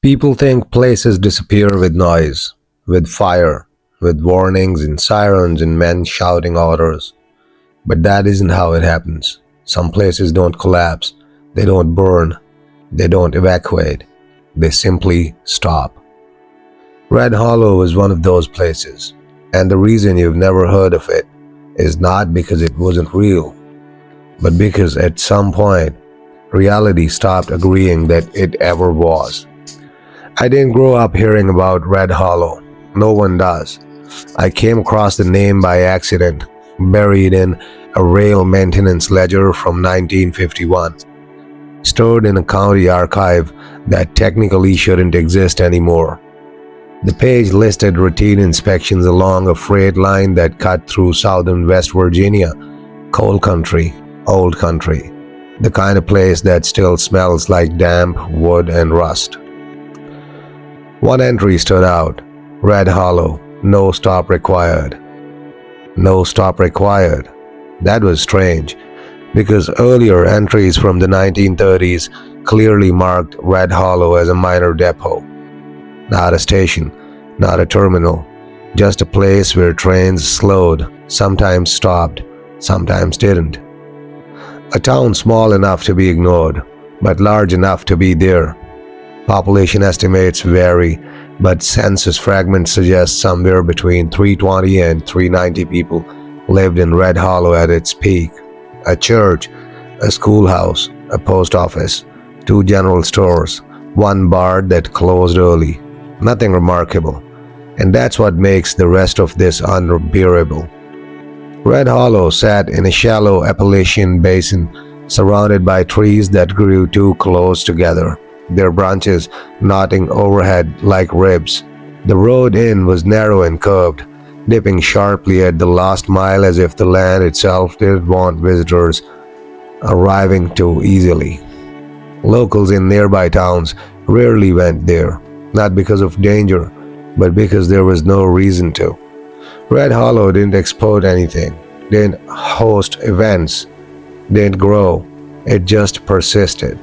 People think places disappear with noise, with fire, with warnings and sirens and men shouting orders. But that isn't how it happens. Some places don't collapse, they don't burn, they don't evacuate, they simply stop. Red Hollow is one of those places, and the reason you've never heard of it is not because it wasn't real, but because at some point, reality stopped agreeing that it ever was. I didn't grow up hearing about Red Hollow. No one does. I came across the name by accident, buried in a rail maintenance ledger from 1951, stored in a county archive that technically shouldn't exist anymore. The page listed routine inspections along a freight line that cut through southern West Virginia, coal country, old country, the kind of place that still smells like damp wood and rust. One entry stood out: Red Hollow, no stop required. No stop required. That was strange, because earlier entries from the 1930s clearly marked Red Hollow as a minor depot. Not a station, not a terminal, just a place where trains slowed, sometimes stopped, sometimes didn't. A town small enough to be ignored, but large enough to be there. Population estimates vary, but census fragments suggest somewhere between 320 and 390 people lived in Red Hollow at its peak. A church, a schoolhouse, a post office, 2 general stores, 1 bar that closed early. Nothing remarkable. And that's what makes the rest of this unbearable. Red Hollow sat in a shallow Appalachian basin surrounded by trees that grew too close together, their branches knotting overhead like ribs. The road in was narrow and curved, dipping sharply at the last mile as if the land itself didn't want visitors arriving too easily. Locals in nearby towns rarely went there, not because of danger, but because there was no reason to. Red Hollow didn't export anything, didn't host events, didn't grow, it just persisted.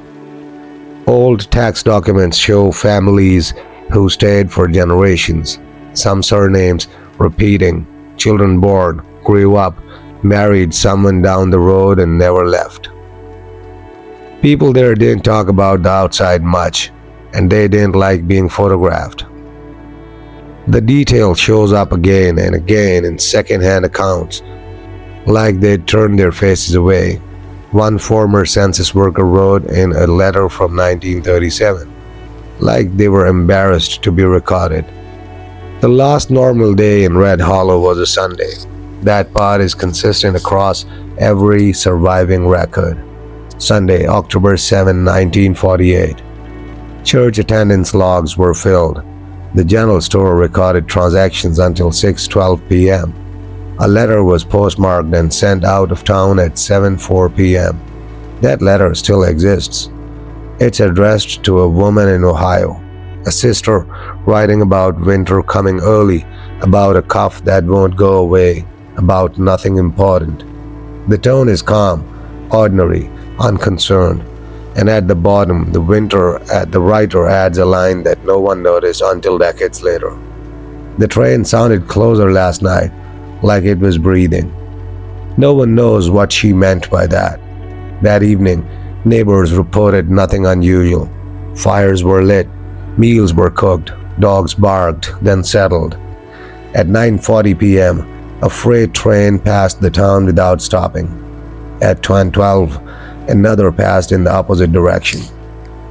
Old tax documents show families who stayed for generations, some surnames repeating, children born, grew up, married someone down the road and never left. People there didn't talk about the outside much, and they didn't like being photographed. The detail shows up again and again in second-hand accounts, like they'd turned their faces away. One former census worker wrote in a letter from 1937, like they were embarrassed to be recorded. The last normal day in Red Hollow was a Sunday. That part is consistent across every surviving record. Sunday, October 7, 1948. Church attendance logs were filled. The general store recorded transactions until 6:12 p.m. A letter was postmarked and sent out of town at 7:04 p.m. That letter still exists. It's addressed to a woman in Ohio, a sister writing about winter coming early, about a cough that won't go away, about nothing important. The tone is calm, ordinary, unconcerned, and at the bottom, the writer adds a line that no one noticed until decades later. The train sounded closer last night, like it was breathing. No one knows what she meant by that. That evening, neighbors reported nothing unusual. Fires were lit, meals were cooked, dogs barked, then settled. At 9:40 p.m., a freight train passed the town without stopping. At 10:12, another passed in the opposite direction.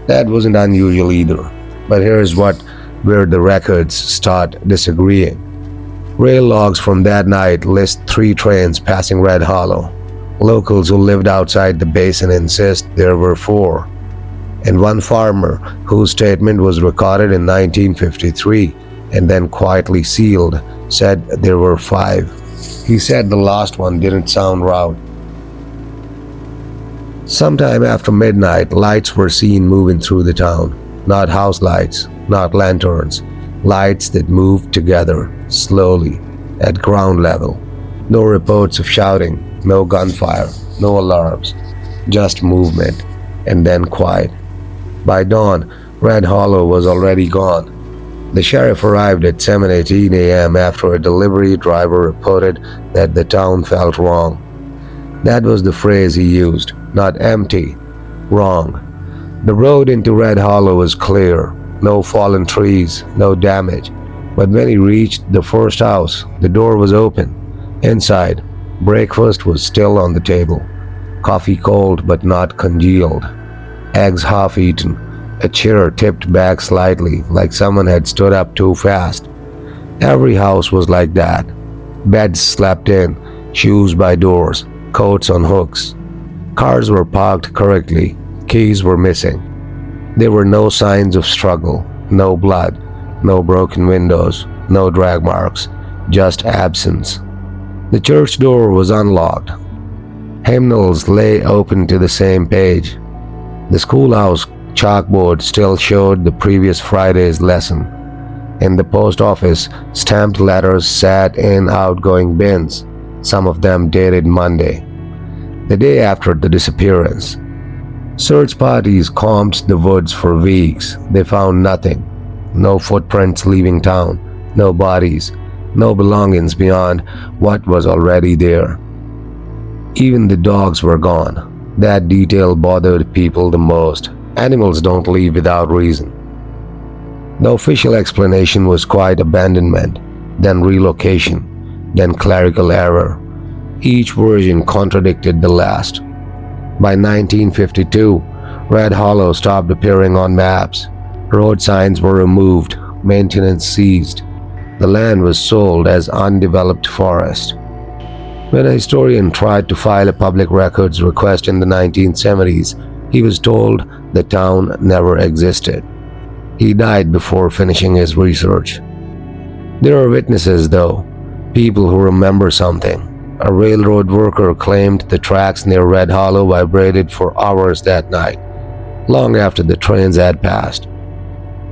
That wasn't unusual either. But here's where the records start disagreeing. Rail logs from that night list 3 trains passing Red Hollow. Locals who lived outside the basin insist there were 4. And one farmer, whose statement was recorded in 1953 and then quietly sealed, said there were 5. He said the last one didn't sound right. Sometime after midnight, lights were seen moving through the town. Not house lights, not lanterns. Lights that moved together, slowly, at ground level. No reports of shouting, no gunfire, no alarms. Just movement, and then quiet. By dawn, Red Hollow was already gone. The sheriff arrived at 7:18 a.m. after a delivery driver reported that the town felt wrong. That was the phrase he used, not empty, wrong. The road into Red Hollow was clear, no fallen trees, no damage. But when he reached the first house, the door was open. Inside, breakfast was still on the table. Coffee cold but not congealed. Eggs half eaten. A chair tipped back slightly, like someone had stood up too fast. Every house was like that. Beds slept in, shoes by doors, coats on hooks. Cars were parked correctly, keys were missing. There were no signs of struggle, no blood, no broken windows, no drag marks, just absence. The church door was unlocked. Hymnals lay open to the same page. The schoolhouse chalkboard still showed the previous Friday's lesson. In the post office, stamped letters sat in outgoing bins, some of them dated Monday, the day after the disappearance. Search parties combed the woods for weeks. They found nothing. No footprints leaving town, no bodies, no belongings beyond what was already there. Even the dogs were gone. That detail bothered people the most. Animals don't leave without reason. The official explanation was quiet abandonment, then relocation, then clerical error. Each version contradicted the last. By 1952, Red Hollow stopped appearing on maps. Road signs were removed, maintenance ceased. The land was sold as undeveloped forest. When a historian tried to file a public records request in the 1970s, he was told the town never existed. He died before finishing his research. There are witnesses, though, people who remember something. A railroad worker claimed the tracks near Red Hollow vibrated for hours that night, long after the trains had passed.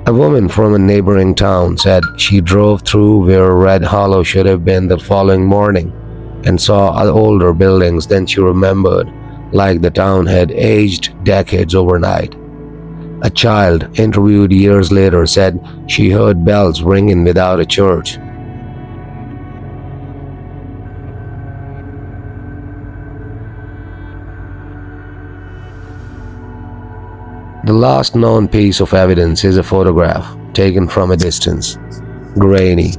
A woman from a neighboring town said she drove through where Red Hollow should have been the following morning and saw older buildings than she remembered, like the town had aged decades overnight. A child, interviewed years later, said she heard bells ringing without a church. The last known piece of evidence is a photograph taken from a distance, grainy.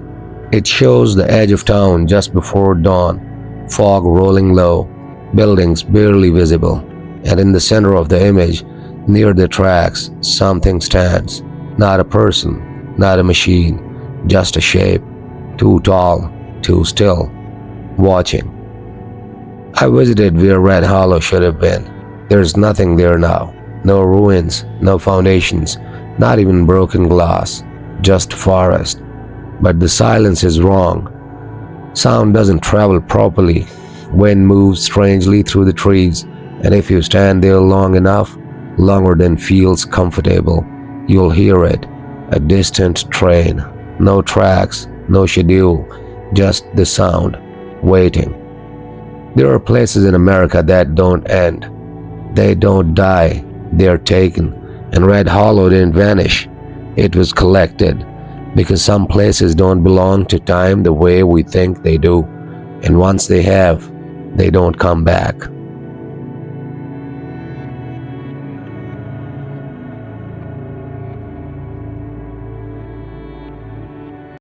It shows the edge of town just before dawn, fog rolling low, buildings barely visible, and in the center of the image, near the tracks, something stands. Not a person, not a machine, just a shape, too tall, too still, watching. I visited where Red Hollow should have been. There's nothing there now. No ruins, no foundations, not even broken glass, just forest. But the silence is wrong. Sound doesn't travel properly. Wind moves strangely through the trees, and if you stand there long enough, longer than feels comfortable, you'll hear it. A distant train. No tracks, no schedule, just the sound, waiting. There are places in America that don't end. They don't die. They're taken, and Red Hollow didn't vanish. It was collected, because some places don't belong to time the way we think they do, and once they have, they don't come back.